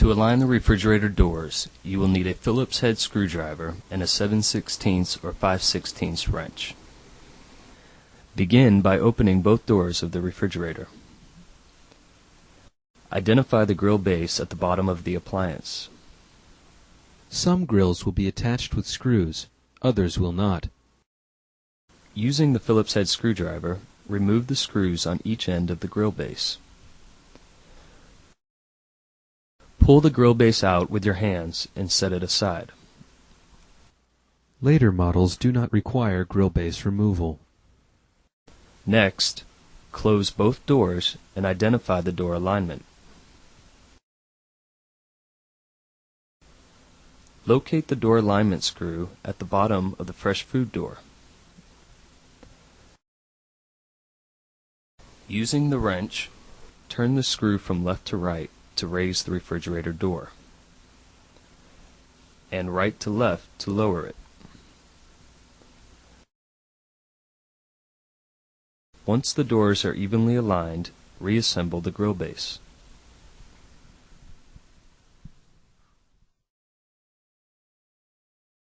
To align the refrigerator doors, you will need a Phillips head screwdriver and a 7/16 or 5/16 wrench. Begin by opening both doors of the refrigerator. Identify the grill base at the bottom of the appliance. Some grills will be attached with screws, others will not. Using the Phillips head screwdriver, remove the screws on each end of the grill base. Pull the grill base out with your hands and set it aside. Later models do not require grill base removal. Next, close both doors and identify the door alignment. Locate the door alignment screw at the bottom of the fresh food door. Using the wrench, turn the screw from left to right to raise the refrigerator door, and right to left to lower it. Once the doors are evenly aligned, reassemble the grill base.